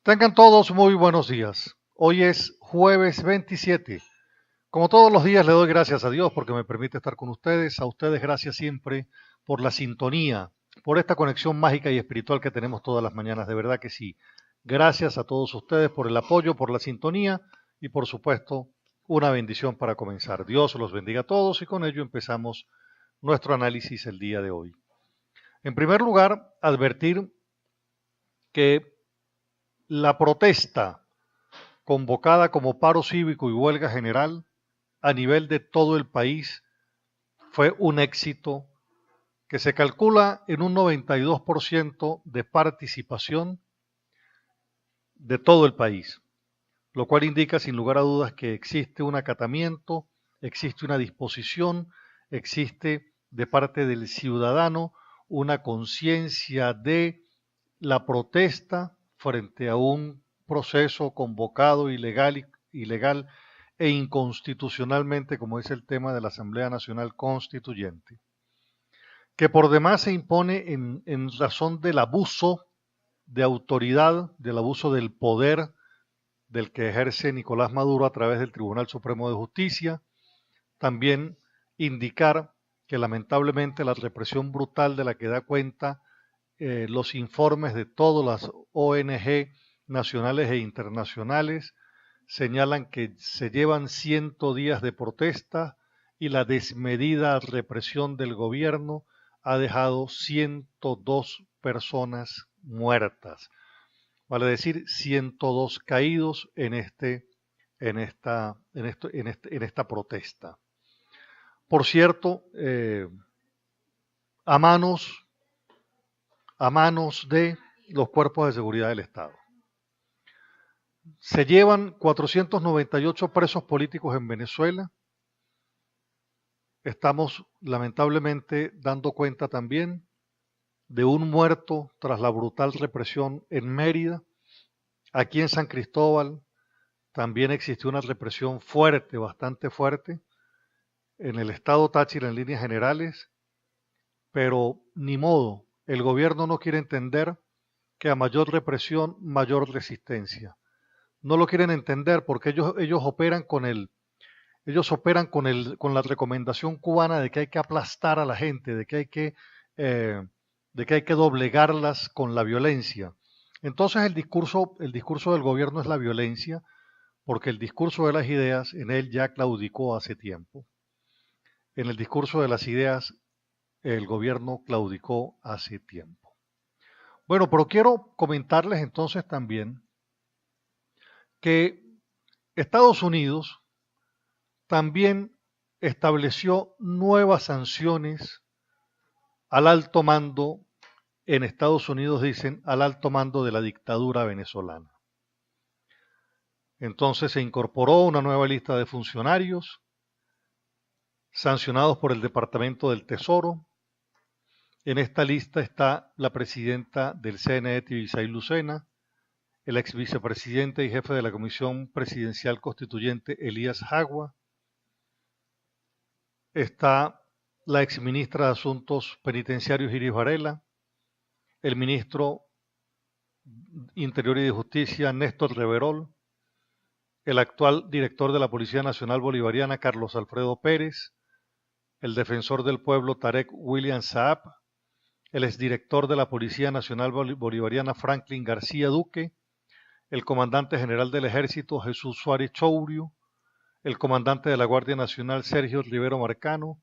Tengan todos muy buenos días. Hoy es jueves 27. Como todos los días le doy gracias a Dios porque me permite estar con ustedes. A ustedes gracias siempre por la sintonía, por esta conexión mágica y espiritual que tenemos todas las mañanas. De verdad que sí. Gracias a todos ustedes por el apoyo, por la sintonía y por supuesto una bendición para comenzar. Dios los bendiga a todos y con ello empezamos nuestro análisis el día de hoy. En primer lugar, advertir que la protesta convocada como paro cívico y huelga general a nivel de todo el país fue un éxito que se calcula en un 92% de participación de todo el país, lo cual indica sin lugar a dudas que existe un acatamiento, existe una disposición, existe de parte del ciudadano una conciencia de la protesta frente a un proceso convocado ilegal e inconstitucionalmente como es el tema de la Asamblea Nacional Constituyente, que por demás se impone en razón del abuso de autoridad, del abuso del poder del que ejerce Nicolás Maduro a través del Tribunal Supremo de Justicia. También indicar que lamentablemente la represión brutal de la que da cuenta los informes de todas las ONG nacionales e internacionales señalan que se llevan 100 días de protesta y la desmedida represión del gobierno ha dejado 102 personas muertas, vale decir 102 caídos en esta protesta. Por cierto, a manos de los cuerpos de seguridad del Estado. Se llevan 498 presos políticos en Venezuela. Estamos lamentablemente dando cuenta también de un muerto tras la brutal represión en Mérida. Aquí en San Cristóbal también existió una represión fuerte, bastante fuerte, en el estado Táchira en líneas generales, pero ni modo, el gobierno no quiere entender que a mayor represión, mayor resistencia. No lo quieren entender porque ellos operan con la recomendación cubana de que hay que aplastar a la gente, eh, de que hay que doblegarlas con la violencia. Entonces el discurso del gobierno es la violencia, porque el discurso de las ideas en él ya claudicó hace tiempo. En el discurso de las ideas el gobierno claudicó hace tiempo. Bueno, pero quiero comentarles entonces también que Estados Unidos también estableció nuevas sanciones al alto mando, en Estados Unidos dicen, al alto mando de la dictadura venezolana. Entonces se incorporó una nueva lista de funcionarios sancionados por el Departamento del Tesoro. En esta lista está la presidenta del CNE, Tibisay Lucena, el ex vicepresidente y jefe de la Comisión Presidencial Constituyente, Elías Jagua. Está la exministra de Asuntos Penitenciarios, Iris Varela, el ministro Interior y de Justicia, Néstor Reverol, el actual director de la Policía Nacional Bolivariana, Carlos Alfredo Pérez, el defensor del pueblo, Tarek William Saab, el exdirector de la Policía Nacional Bolivariana, Franklin García Duque, el comandante general del Ejército, Jesús Suárez Chouriu, el comandante de la Guardia Nacional, Sergio Rivero Marcano,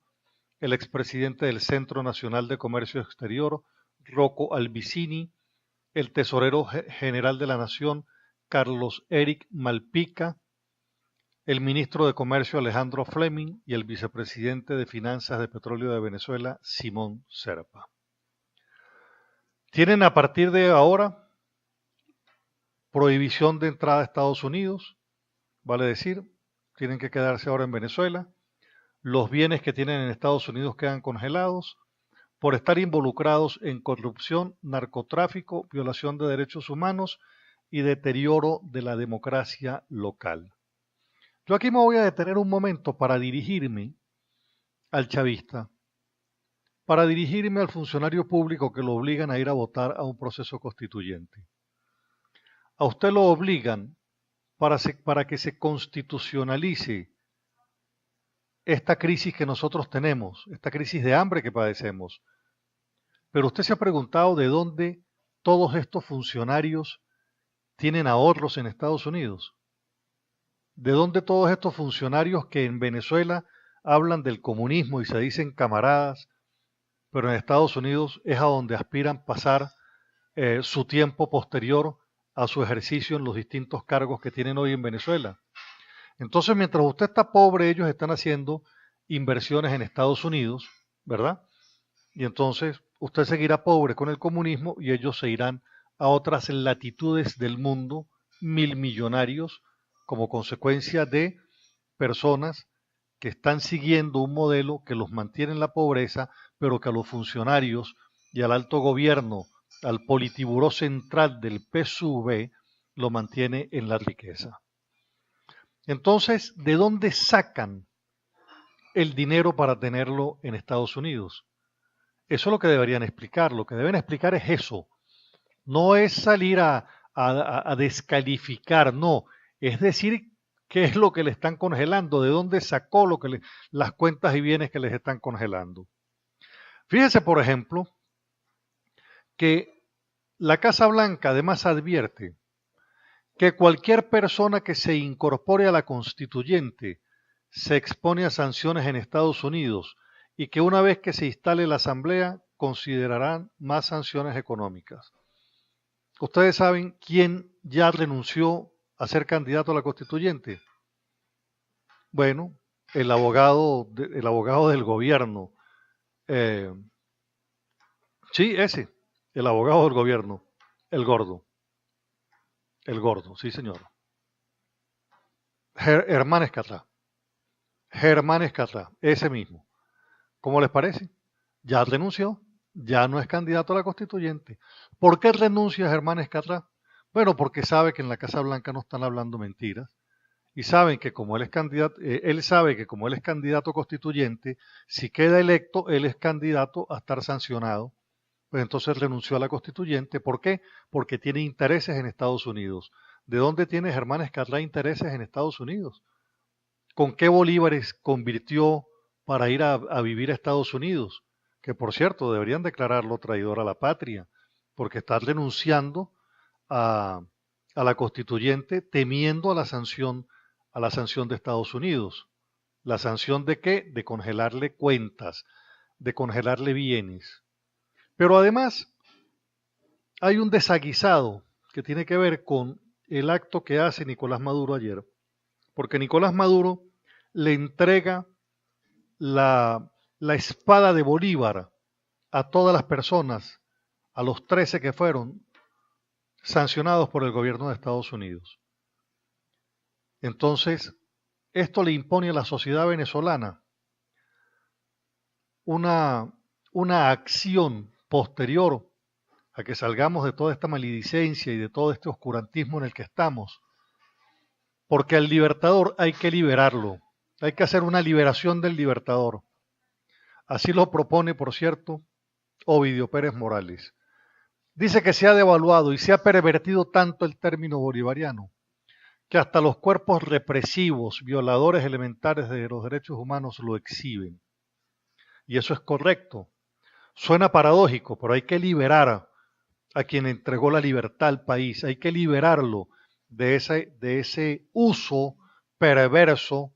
el expresidente del Centro Nacional de Comercio Exterior, Rocco Albicini, el tesorero general de la Nación, Carlos Eric Malpica, el ministro de Comercio, Alejandro Fleming, y el vicepresidente de Finanzas de Petróleo de Venezuela, Simón Serpa. Tienen a partir de ahora prohibición de entrada a Estados Unidos, vale decir, tienen que quedarse ahora en Venezuela. Los bienes que tienen en Estados Unidos quedan congelados por estar involucrados en corrupción, narcotráfico, violación de derechos humanos y deterioro de la democracia local. Yo aquí me voy a detener un momento para dirigirme al chavista, para dirigirme al funcionario público que lo obligan a ir a votar a un proceso constituyente. a usted lo obligan para que se constitucionalice esta crisis que nosotros tenemos, esta crisis de hambre que padecemos. Pero usted se ha preguntado de dónde todos estos funcionarios tienen ahorros en Estados Unidos. ¿De dónde todos estos funcionarios que en Venezuela hablan del comunismo y se dicen camaradas, pero en Estados Unidos es a donde aspiran pasar su tiempo posterior a su ejercicio en los distintos cargos que tienen hoy en Venezuela? Entonces, mientras usted está pobre, ellos están haciendo inversiones en Estados Unidos, ¿verdad? Y entonces usted seguirá pobre con el comunismo y ellos se irán a otras latitudes del mundo, mil millonarios, como consecuencia de personas que están siguiendo un modelo que los mantiene en la pobreza, pero que a los funcionarios y al alto gobierno, al politiburó central del PSUV, lo mantiene en la riqueza. Entonces, ¿de dónde sacan el dinero para tenerlo en Estados Unidos? Eso es lo que deberían explicar. Lo que deben explicar es eso. No es salir a descalificar, no. Es decir, qué es lo que le están congelando, de dónde sacó las cuentas y bienes que les están congelando. Fíjese, por ejemplo, que la Casa Blanca además advierte que cualquier persona que se incorpore a la constituyente se expone a sanciones en Estados Unidos y que una vez que se instale la Asamblea considerarán más sanciones económicas. ¿Ustedes saben quién ya renunció a ser candidato a la constituyente? Bueno, el abogado del gobierno. Sí, ese, el abogado del gobierno, el gordo. El gordo, sí señor. Germán Escatrá. Germán Escatrá, ese mismo. ¿Cómo les parece? Ya renunció, ya no es candidato a la constituyente. ¿Por qué renuncia Germán Escatrá? Bueno, porque sabe que en la Casa Blanca no están hablando mentiras y saben que como él es candidato, él sabe que como él es candidato constituyente, si queda electo, él es candidato a estar sancionado. Pues entonces renunció a la constituyente. ¿Por qué? Porque tiene intereses en Estados Unidos. ¿De dónde tiene Germán Escatrá intereses en Estados Unidos? ¿Con qué bolívares convirtió para ir a vivir a Estados Unidos? Que por cierto deberían declararlo traidor a la patria, porque está renunciando a, a la constituyente temiendo a la sanción de Estados Unidos. ¿La sanción de qué? De congelarle cuentas, de congelarle bienes. Pero además hay un desaguisado que tiene que ver con el acto que hace Nicolás Maduro ayer, porque Nicolás Maduro le entrega la espada de Bolívar a todas las personas, a los 13 que fueron sancionados por el gobierno de Estados Unidos. Entonces, esto le impone a la sociedad venezolana una acción posterior a que salgamos de toda esta maledicencia y de todo este oscurantismo en el que estamos. Porque al libertador hay que liberarlo, hay que hacer una liberación del libertador. Así lo propone, por cierto, Ovidio Pérez Morales. Dice que se ha devaluado y se ha pervertido tanto el término bolivariano que hasta los cuerpos represivos, violadores elementales de los derechos humanos lo exhiben. Y eso es correcto. Suena paradójico, pero hay que liberar a quien entregó la libertad al país. Hay que liberarlo de ese uso perverso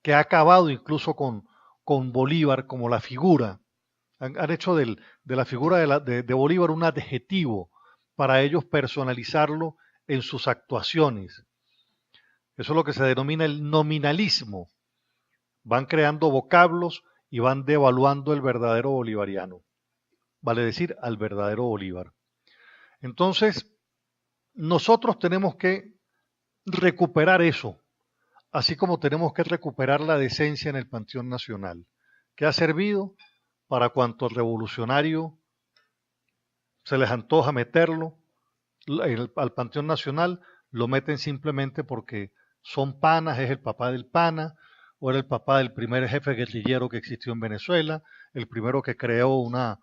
que ha acabado incluso con Bolívar como la figura. Han hecho de la figura de Bolívar un adjetivo para ellos personalizarlo en sus actuaciones. Eso es lo que se denomina el nominalismo. Van creando vocablos y van devaluando el verdadero bolivariano. Vale decir, al verdadero Bolívar. Entonces, nosotros tenemos que recuperar eso, así como tenemos que recuperar la decencia en el Panteón Nacional, que ha servido para cuanto revolucionario se les antoja meterlo al Panteón Nacional, lo meten simplemente porque son panas, es el papá del pana, o era el papá del primer jefe guerrillero que existió en Venezuela, el primero que creó una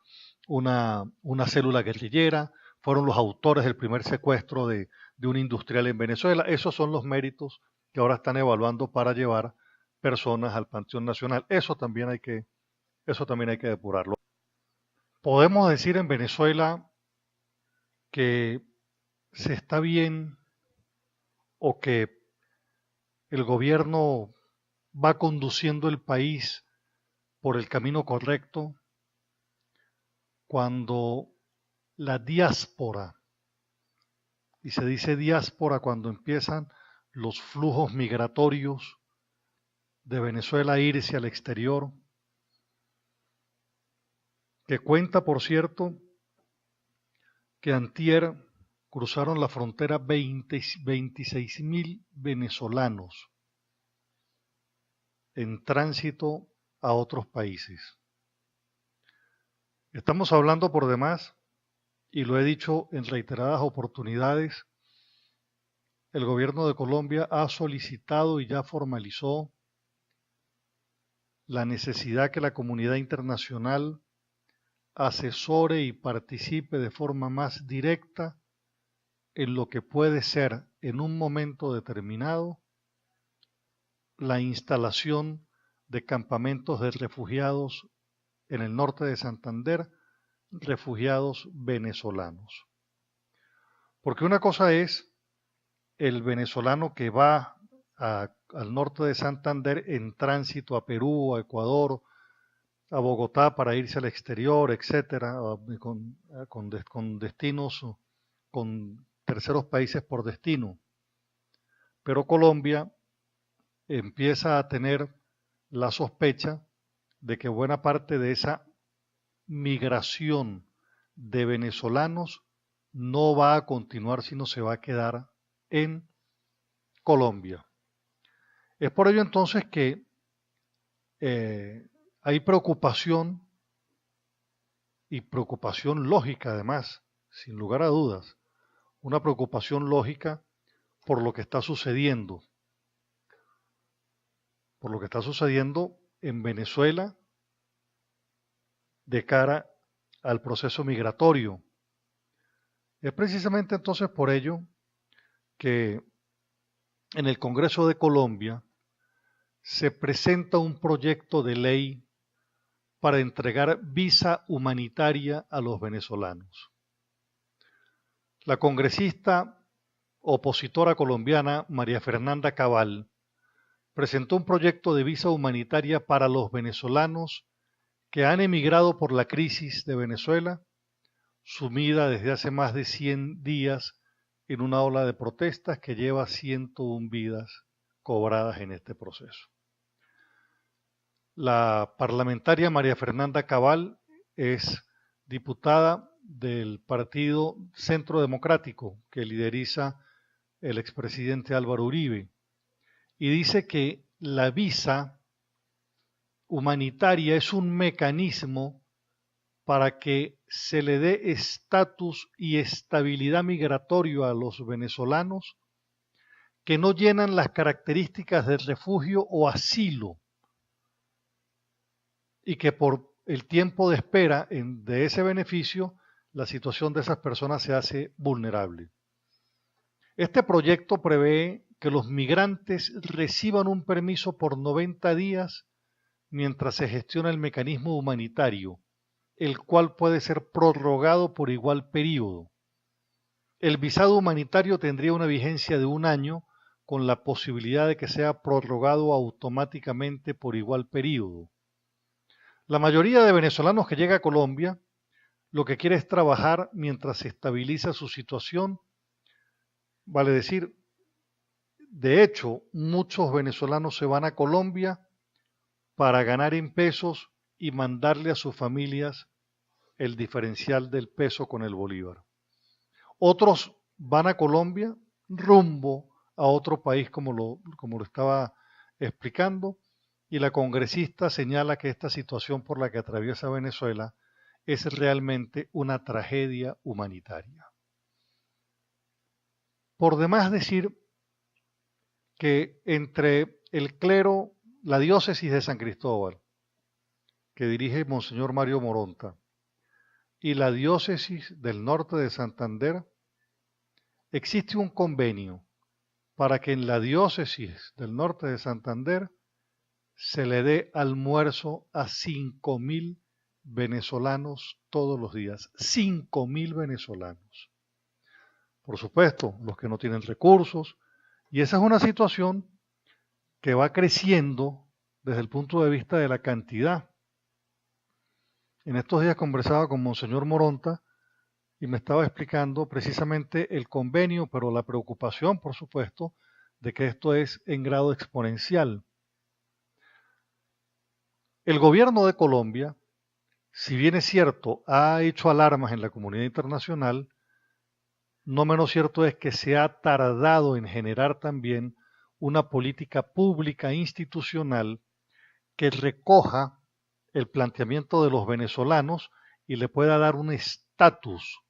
célula guerrillera, fueron los autores del primer secuestro de de un industrial en Venezuela. Esos son los méritos que ahora están evaluando para llevar personas al Panteón Nacional. Eso también hay que depurarlo. Podemos decir en Venezuela que se está bien o que el gobierno va conduciendo el país por el camino correcto cuando la diáspora, y se dice diáspora cuando empiezan los flujos migratorios de Venezuela a irse al exterior, que cuenta, por cierto, que antier cruzaron la frontera 26.000 venezolanos en tránsito a otros países. Estamos hablando por demás, y lo he dicho en reiteradas oportunidades, el gobierno de Colombia ha solicitado y ya formalizó la necesidad que la comunidad internacional asesore y participe de forma más directa en lo que puede ser en un momento determinado la instalación de campamentos de refugiados en el norte de Santander, refugiados venezolanos. Porque una cosa es el venezolano que va al norte de Santander en tránsito a Perú, a Ecuador, a Bogotá para irse al exterior, etcétera, con destinos, con terceros países por destino. Pero Colombia empieza a tener la sospecha de que buena parte de esa migración de venezolanos no va a continuar, sino se va a quedar en Colombia. Es por ello entonces que hay preocupación, y preocupación lógica además, sin lugar a dudas, una preocupación lógica por lo que está sucediendo, en Venezuela de cara al proceso migratorio. Es precisamente entonces por ello que en el Congreso de Colombia se presenta un proyecto de ley para entregar visa humanitaria a los venezolanos. La congresista opositora colombiana María Fernanda Cabal presentó un proyecto de visa humanitaria para los venezolanos que han emigrado por la crisis de Venezuela, sumida desde hace más de 100 días en una ola de protestas que lleva 101 vidas cobradas en este proceso. La parlamentaria María Fernanda Cabal es diputada del Partido Centro Democrático que lideriza el expresidente Álvaro Uribe y dice que la visa humanitaria es un mecanismo para que se le dé estatus y estabilidad migratorio a los venezolanos que no llenan las características de refugio o asilo y que por el tiempo de espera de ese beneficio, la situación de esas personas se hace vulnerable. Este proyecto prevé que los migrantes reciban un permiso por 90 días mientras se gestiona el mecanismo humanitario, el cual puede ser prorrogado por igual periodo. El visado humanitario tendría una vigencia de 1 año con la posibilidad de que sea prorrogado automáticamente por igual periodo. La mayoría de venezolanos que llega a Colombia lo que quiere es trabajar mientras se estabiliza su situación. Vale decir, de hecho, muchos venezolanos se van a Colombia para ganar en pesos y mandarle a sus familias el diferencial del peso con el bolívar. Otros van a Colombia rumbo a otro país como lo estaba explicando, y la congresista señala que esta situación por la que atraviesa Venezuela es realmente una tragedia humanitaria. Por demás decir que entre el clero, la diócesis de San Cristóbal, que dirige Monseñor Mario Moronta, y la diócesis del norte de Santander, existe un convenio para que en la diócesis del norte de Santander se le dé almuerzo a 5.000 venezolanos todos los días. 5.000 venezolanos. Por supuesto, los que no tienen recursos. Y esa es una situación que va creciendo desde el punto de vista de la cantidad. En estos días conversaba con Monseñor Moronta y me estaba explicando precisamente el convenio, pero la preocupación, por supuesto, de que esto es en grado exponencial. El gobierno de Colombia, si bien es cierto, ha hecho alarmas en la comunidad internacional, no menos cierto es que se ha tardado en generar también una política pública institucional que recoja el planteamiento de los venezolanos y le pueda dar un estatus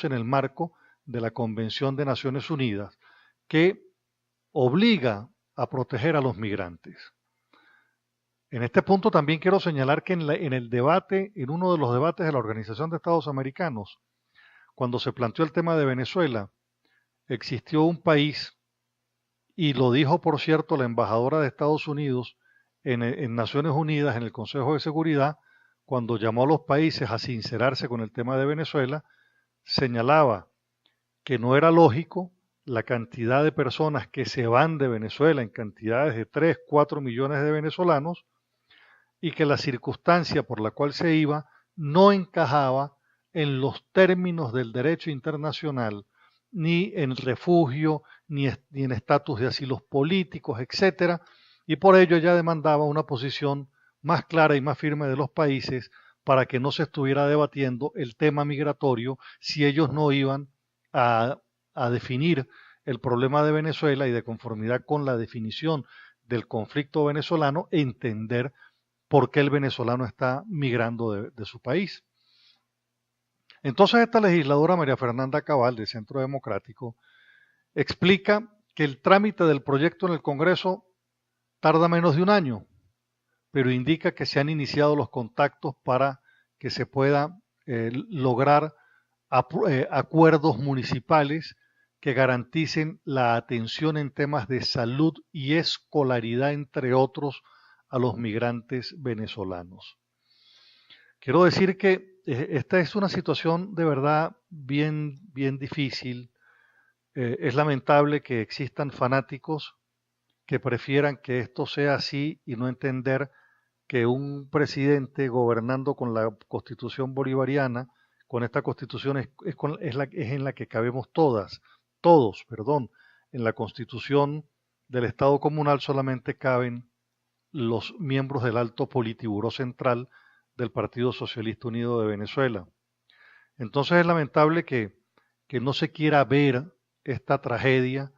en el marco de la Convención de Naciones Unidas que obliga a proteger a los migrantes. En este punto también quiero señalar que en uno de los debates de la Organización de Estados Americanos, cuando se planteó el tema de Venezuela, existió un país, y lo dijo por cierto la embajadora de Estados Unidos en Naciones Unidas, en el Consejo de Seguridad, cuando llamó a los países a sincerarse con el tema de Venezuela, señalaba que no era lógico la cantidad de personas que se van de Venezuela en cantidades de 3, 4 millones de venezolanos, y que la circunstancia por la cual se iba no encajaba en los términos del derecho internacional, ni en refugio, ni en estatus de asilos políticos, etcétera, y por ello ella demandaba una posición más clara y más firme de los países para que no se estuviera debatiendo el tema migratorio si ellos no iban a definir el problema de Venezuela y de conformidad con la definición del conflicto venezolano, entender por qué el venezolano está migrando de su país. Entonces esta legisladora María Fernanda Cabal, del Centro Democrático, explica que el trámite del proyecto en el Congreso tarda menos de un año, pero indica que se han iniciado los contactos para que se pueda lograr acuerdos municipales que garanticen la atención en temas de salud y escolaridad, entre otros, a los migrantes venezolanos. Quiero decir que esta es una situación de verdad bien difícil. Es lamentable que existan fanáticos que prefieran que esto sea así y no entender que un presidente gobernando con la Constitución bolivariana, con esta Constitución es en la que cabemos todos. En la Constitución del Estado comunal solamente caben los miembros del Alto Politburó Central del Partido Socialista Unido de Venezuela. Entonces es lamentable que no se quiera ver esta tragedia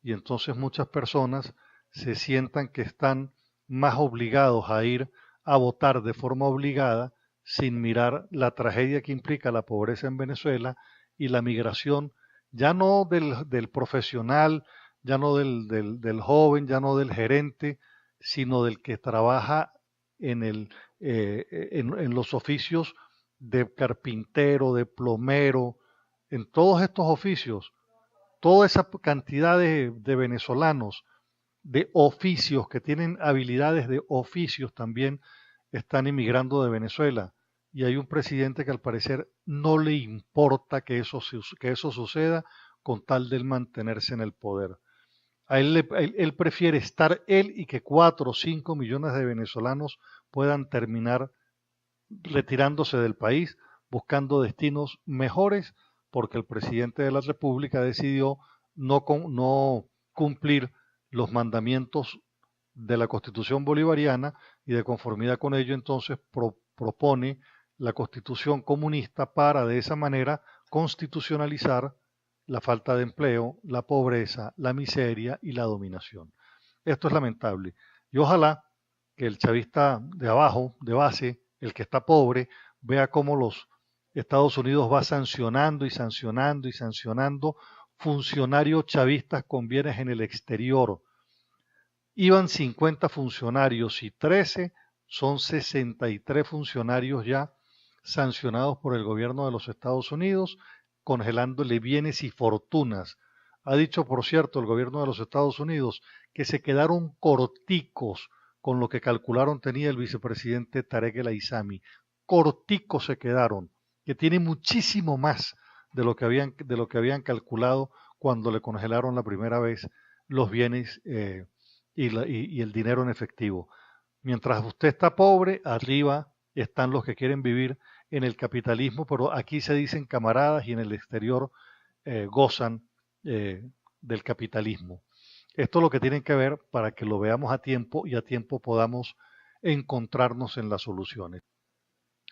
y entonces muchas personas se sientan que están más obligados a ir a votar de forma obligada sin mirar la tragedia que implica la pobreza en Venezuela y la migración, ya no del profesional, ya no del joven, ya no del gerente, sino del que trabaja en los oficios de carpintero, de plomero, en todos estos oficios, toda esa cantidad de venezolanos de oficios que tienen habilidades de oficios también están emigrando de Venezuela. Y hay un presidente que al parecer no le importa que eso suceda con tal de mantenerse en el poder. Él prefiere estar él y que 4 o 5 millones de venezolanos puedan terminar retirándose del país, buscando destinos mejores, porque el presidente de la República decidió no cumplir los mandamientos de la Constitución bolivariana y de conformidad con ello entonces propone la Constitución comunista para de esa manera constitucionalizar la falta de empleo, la pobreza, la miseria y la dominación. Esto es lamentable. Y ojalá que el chavista de abajo, de base, el que está pobre, vea cómo los Estados Unidos va sancionando y sancionando y sancionando funcionarios chavistas con bienes en el exterior. Iban 50 funcionarios y 13 son 63 funcionarios ya sancionados por el gobierno de los Estados Unidos congelándole bienes y fortunas. Ha dicho, por cierto, el gobierno de los Estados Unidos que se quedaron corticos con lo que calcularon tenía el vicepresidente Tarek El Aissami. Corticos se quedaron, que tiene muchísimo más de lo que habían calculado cuando le congelaron la primera vez los bienes y el dinero en efectivo. Mientras usted está pobre, arriba están los que quieren vivir en el capitalismo, pero aquí se dicen camaradas y en el exterior gozan del capitalismo. Esto es lo que tienen que ver para que lo veamos a tiempo y a tiempo podamos encontrarnos en las soluciones.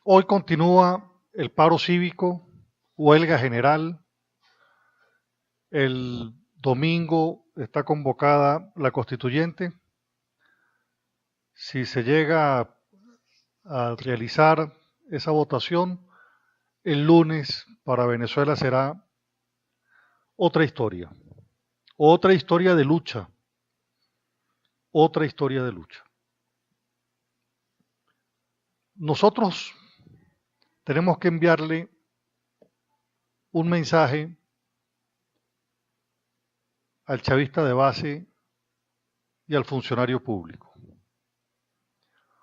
Hoy continúa el paro cívico, huelga general. El domingo está convocada la constituyente. Si se llega a realizar esa votación, el lunes para Venezuela será otra historia de lucha, otra historia de lucha. Nosotros tenemos que enviarle un mensaje al chavista de base y al funcionario público.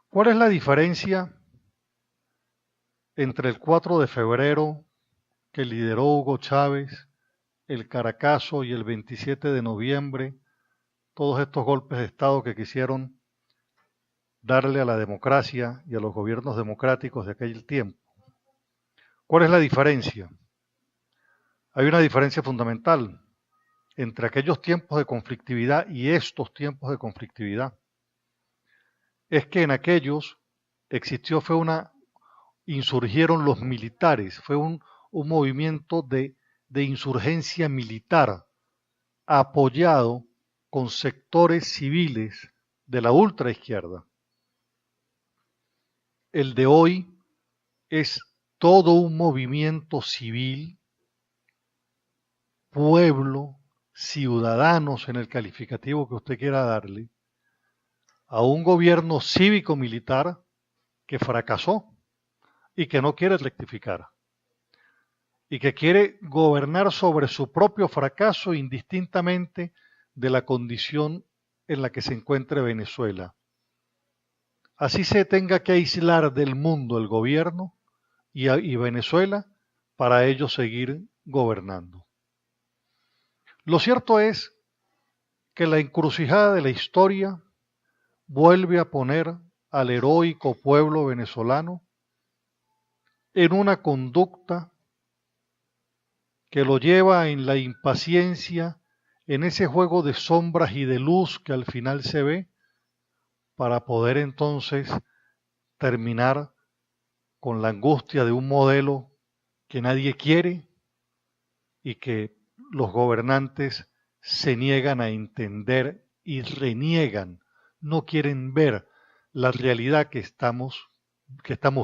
¿Cuál es la diferencia entre el 4 de febrero que lideró Hugo Chávez, el Caracazo y el 27 de noviembre, todos estos golpes de Estado que quisieron darle a la democracia y a los gobiernos democráticos de aquel tiempo? ¿Cuál es la diferencia? Hay una diferencia fundamental entre aquellos tiempos de conflictividad y estos tiempos de conflictividad. Es que en aquellos insurgieron los militares, fue un movimiento de insurgencia militar apoyado con sectores civiles de la ultraizquierda. El de hoy es todo un movimiento civil, pueblo, ciudadanos en el calificativo que usted quiera darle, a un gobierno cívico-militar que fracasó y que no quiere rectificar y que quiere gobernar sobre su propio fracaso indistintamente de la condición en la que se encuentre Venezuela. Así se tenga que aislar del mundo el gobierno y Venezuela para ellos seguir gobernando. Lo cierto es que la encrucijada de la historia vuelve a poner al heroico pueblo venezolano en una conducta que lo lleva en la impaciencia, en ese juego de sombras y de luz que al final se ve, para poder entonces terminar con la angustia de un modelo que nadie quiere y que los gobernantes se niegan a entender y reniegan, no quieren ver la realidad que estamos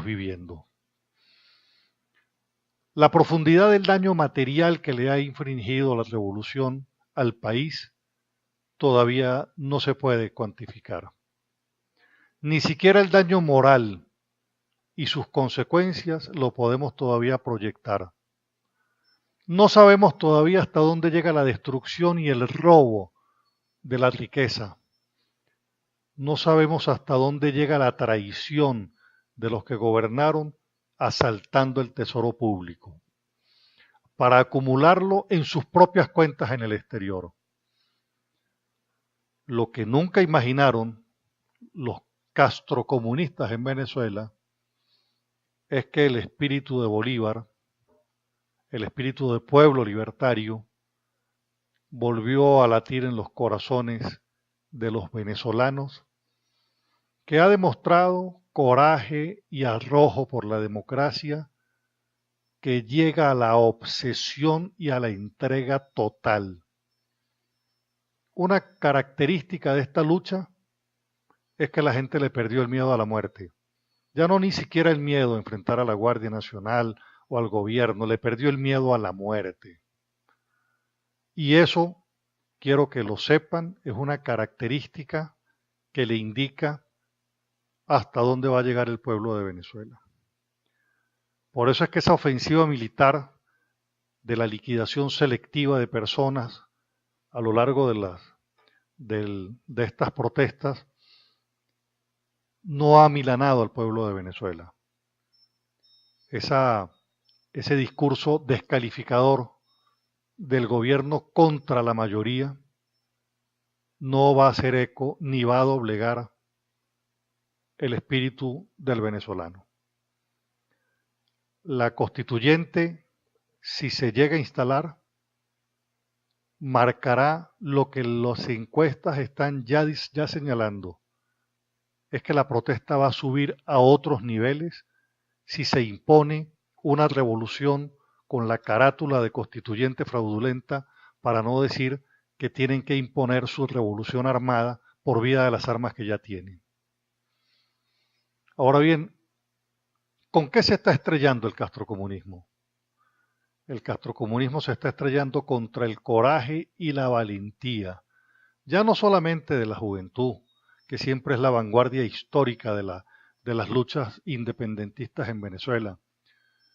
viviendo. La profundidad del daño material que le ha infringido la revolución al país todavía no se puede cuantificar. Ni siquiera el daño moral y sus consecuencias lo podemos todavía proyectar. No sabemos todavía hasta dónde llega la destrucción y el robo de la riqueza. No sabemos hasta dónde llega la traición de los que gobernaron asaltando el tesoro público para acumularlo en sus propias cuentas en el exterior. Lo que nunca imaginaron los castrocomunistas en Venezuela es que el espíritu de Bolívar, el espíritu de pueblo libertario, volvió a latir en los corazones de los venezolanos, que ha demostrado coraje y arrojo por la democracia, que llega a la obsesión y a la entrega total. Una característica de esta lucha es que la gente le perdió el miedo a la muerte. Ya no ni siquiera el miedo a enfrentar a la Guardia Nacional o al gobierno, le perdió el miedo a la muerte. Y eso, quiero que lo sepan, es una característica que le indica hasta dónde va a llegar el pueblo de Venezuela. Por eso es que esa ofensiva militar de la liquidación selectiva de personas a lo largo de estas protestas no ha amilanado al pueblo de Venezuela. Ese discurso descalificador del gobierno contra la mayoría no va a hacer eco ni va a doblegar el espíritu del venezolano. La constituyente, si se llega a instalar, marcará lo que las encuestas están ya señalando, es que la protesta va a subir a otros niveles si se impone una revolución con la carátula de constituyente fraudulenta, para no decir que tienen que imponer su revolución armada por vía de las armas que ya tienen. Ahora bien, ¿con qué se está estrellando el castrocomunismo? El castrocomunismo se está estrellando contra el coraje y la valentía, ya no solamente de la juventud, que siempre es la vanguardia histórica de las luchas independentistas en Venezuela.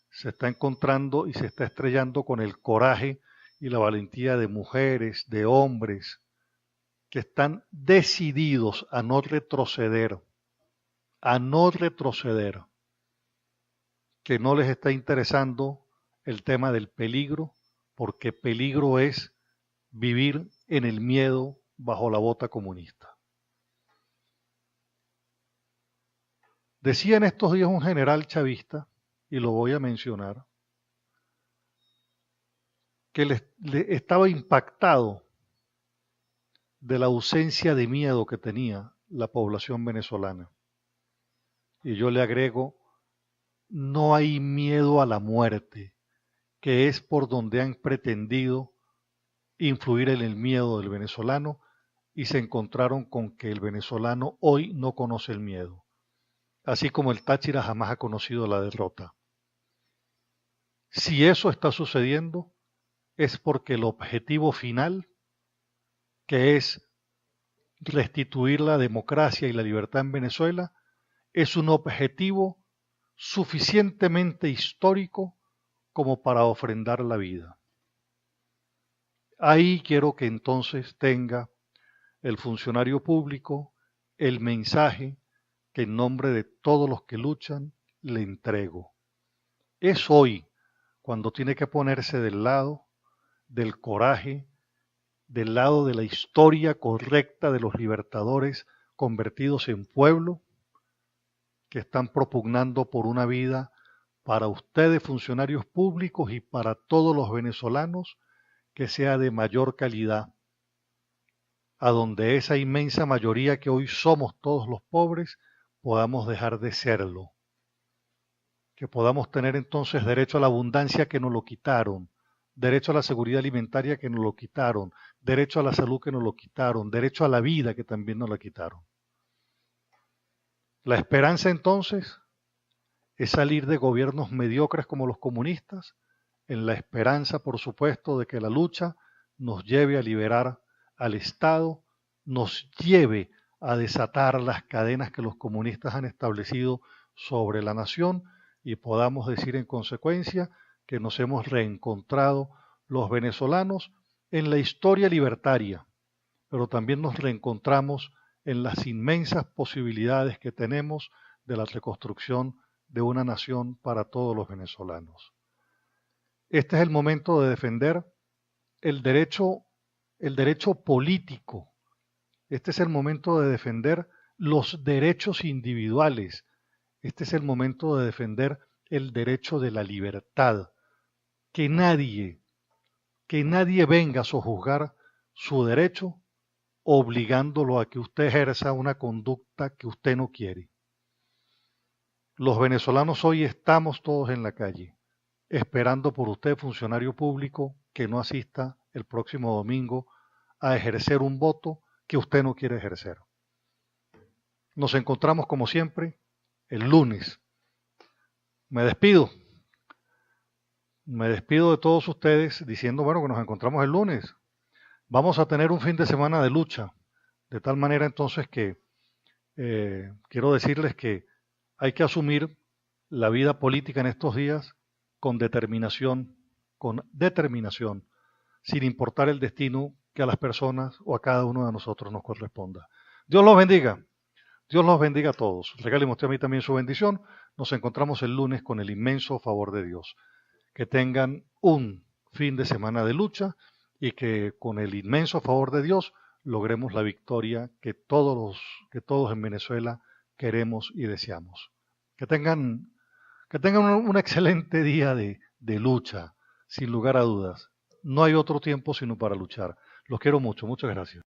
Se está encontrando y se está estrellando con el coraje y la valentía de mujeres, de hombres, que están decididos a no retroceder, que no les está interesando el tema del peligro, porque peligro es vivir en el miedo bajo la bota comunista. Decía en estos días un general chavista, y lo voy a mencionar, que le estaba impactado de la ausencia de miedo que tenía la población venezolana. Y yo le agrego, no hay miedo a la muerte, que es por donde han pretendido influir en el miedo del venezolano, y se encontraron con que el venezolano hoy no conoce el miedo, así como el Táchira jamás ha conocido la derrota. Si eso está sucediendo, es porque el objetivo final, que es restituir la democracia y la libertad en Venezuela, es un objetivo suficientemente histórico como para ofrendar la vida. Ahí quiero que entonces tenga el funcionario público el mensaje que en nombre de todos los que luchan le entrego. Es hoy cuando tiene que ponerse del lado del coraje, del lado de la historia correcta de los libertadores convertidos en pueblo, que están propugnando por una vida para ustedes, funcionarios públicos, y para todos los venezolanos, que sea de mayor calidad, a donde esa inmensa mayoría que hoy somos todos los pobres, podamos dejar de serlo, que podamos tener entonces derecho a la abundancia que nos lo quitaron, derecho a la seguridad alimentaria que nos lo quitaron, derecho a la salud que nos lo quitaron, derecho a la vida que también nos la quitaron. La esperanza entonces es salir de gobiernos mediocres como los comunistas, en la esperanza, por supuesto, de que la lucha nos lleve a liberar al Estado, nos lleve a desatar las cadenas que los comunistas han establecido sobre la nación, y podamos decir en consecuencia que nos hemos reencontrado los venezolanos en la historia libertaria, pero también nos reencontramos en las inmensas posibilidades que tenemos de la reconstrucción de una nación para todos los venezolanos. Este es el momento de defender el derecho político. Este es el momento de defender los derechos individuales. Este es el momento de defender el derecho de la libertad. Que nadie venga a sojuzgar su derecho obligándolo a que usted ejerza una conducta que usted no quiere. Los venezolanos hoy estamos todos en la calle, esperando por usted, funcionario público, que no asista el próximo domingo a ejercer un voto que usted no quiere ejercer. Nos encontramos como siempre el lunes. Me despido de todos ustedes diciendo, bueno, que nos encontramos el lunes. Vamos a tener un fin de semana de lucha, de tal manera entonces que quiero decirles que hay que asumir la vida política en estos días con determinación, con determinación, sin importar el destino que a las personas o a cada uno de nosotros nos corresponda. Dios los bendiga. Dios los bendiga a todos. Regáleme usted a mí también su bendición. Nos encontramos el lunes con el inmenso favor de Dios. Que tengan un fin de semana de lucha y que con el inmenso favor de Dios logremos la victoria que todos en Venezuela queremos y deseamos. Que tengan, que tengan un excelente día de lucha, sin lugar a dudas. No hay otro tiempo sino para luchar. Los quiero mucho. Muchas gracias.